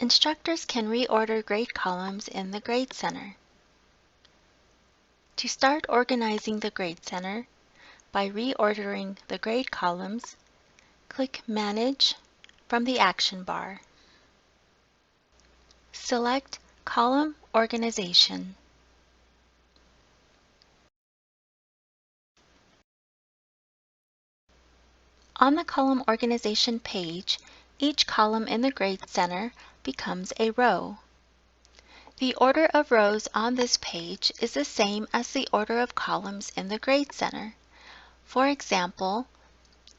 Instructors can reorder grade columns in the Grade Center. To start organizing the Grade Center, by reordering the grade columns, click Manage from the action bar. Select Column Organization. On the column organization page, each column in the Grade Center becomes a row. The order of rows on this page is the same as the order of columns in the Grade Center. For example,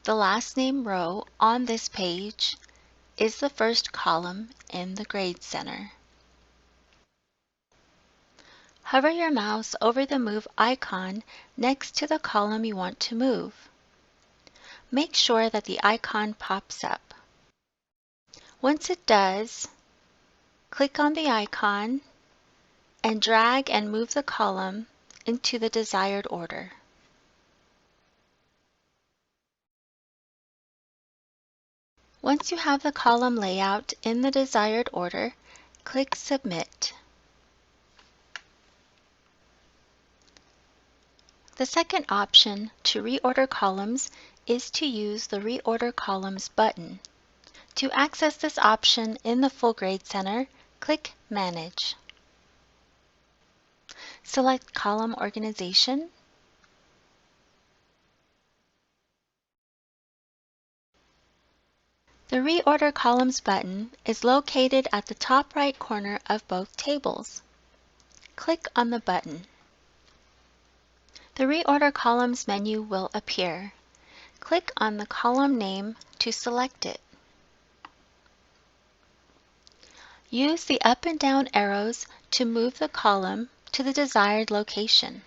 the last name row on this page is the first column in the Grade Center. Hover your mouse over the Move icon next to the column you want to move. Make sure that the icon pops up. Once it does, click on the icon and drag and move the column into the desired order. Once you have the column layout in the desired order, click Submit. The second option to reorder columns is to use the Reorder Columns button. To access this option in the full Grade Center, click Manage. Select Column Organization. The Reorder Columns button is located at the top right corner of both tables. Click on the button. The Reorder Columns menu will appear. Click on the column name to select it. Use the up and down arrows to move the column to the desired location.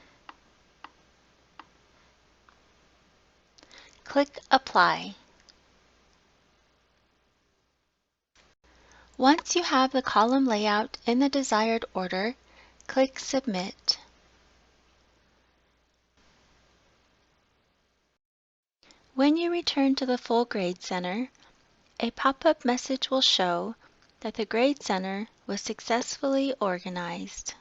Click Apply. Once you have the column layout in the desired order, click Submit. When you return to the full Grade Center, a pop-up message will show that the Grade Center was successfully organized.